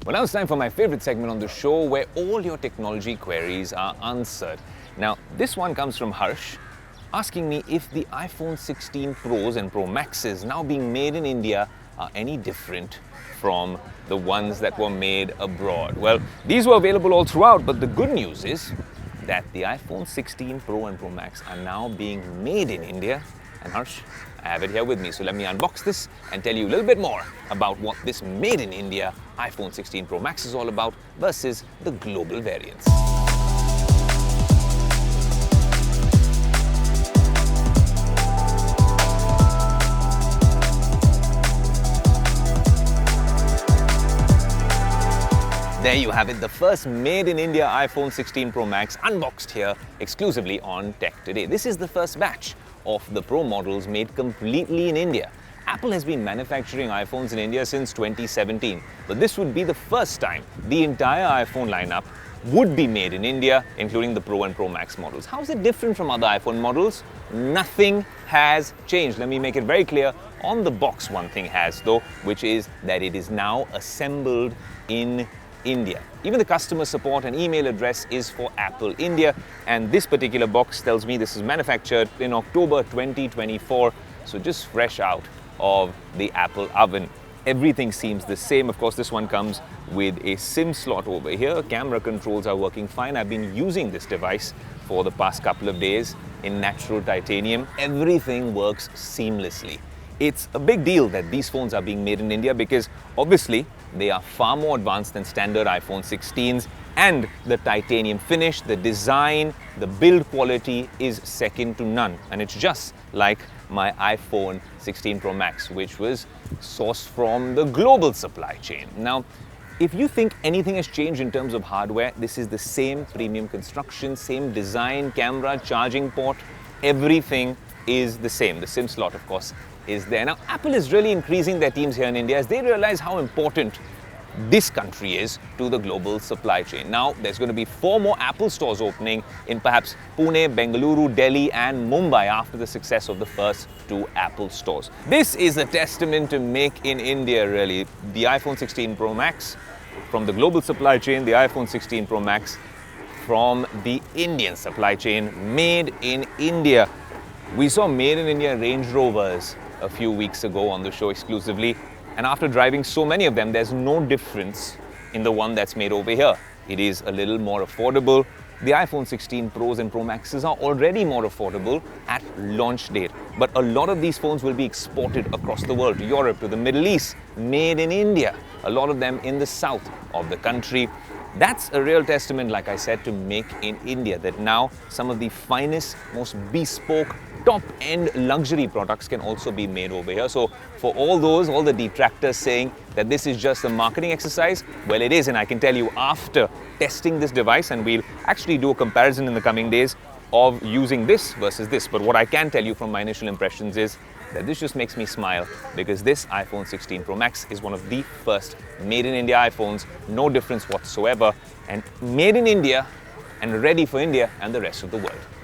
Well, now it's time for my favorite segment on the show where all your technology queries are answered. Now, this one comes from Harsh, asking me if the iPhone 16 Pros and Pro Maxes now being made in India are any different from the ones that were made abroad. Well, these were available all throughout, but the good news is that the iPhone 16 Pro and Pro Max are now being made in India. And Harsh, I have it here with me, so let me unbox this and tell you a little bit more about what this made in India iPhone 16 Pro Max is all about versus the global variants. There you have it, the first made in India iPhone 16 Pro Max unboxed here exclusively on Tech Today. This is the first batch of the Pro models made completely in India. Apple has been manufacturing iPhones in India since 2017, but this would be the first time the entire iPhone lineup would be made in India, including the Pro and Pro Max models. How is it different from other iPhone models? Nothing has changed. Let me make it very clear. On the box, one thing has though, which is that it is now assembled in India. Even the customer support and email address is for Apple India, and this particular box tells me this is manufactured in October 2024, so just fresh out of the Apple oven. Everything seems the same. Of course, this one comes with a SIM slot over here. Camera controls are working fine. I've been using this device for the past couple of days in natural titanium. Everything works seamlessly. It's a big deal that these phones are being made in India because obviously they are far more advanced than standard iPhone 16s, and the titanium finish, the design, the build quality is second to none. And it's just like my iPhone 16 Pro Max, which was sourced from the global supply chain. Now, if you think anything has changed in terms of hardware, this is the same premium construction, same design, camera, charging port, everything is the same. The SIM slot, of course, is there. Now, Apple is really increasing their teams here in India as they realize how important this country is to the global supply chain. Now, there's going to be 4 more Apple stores opening in perhaps Pune, Bengaluru, Delhi and Mumbai after the success of the first 2 Apple stores. This is a testament to make in India, really. The iPhone 16 Pro Max from the global supply chain, the iPhone 16 Pro Max from the Indian supply chain, made in India. We saw made in India Range Rovers a few weeks ago on the show exclusively, and after driving so many of them, there's no difference in the one that's made over here. It is a little more affordable. The iPhone 16 Pros and Pro Maxes are already more affordable at launch date, but a lot of these phones will be exported across the world, to Europe, to the Middle East, made in India, a lot of them in the south of the country. That's a real testament, like I said, to make in India, that now some of the finest, most bespoke, top-end luxury products can also be made over here. So for all the detractors saying that this is just a marketing exercise, well, it is, and I can tell you after testing this device, and we'll actually do a comparison in the coming days of using this versus this. But what I can tell you from my initial impressions is that this just makes me smile, because this iPhone 16 Pro Max is one of the first made in India iPhones, no difference whatsoever, and made in India and ready for India and the rest of the world.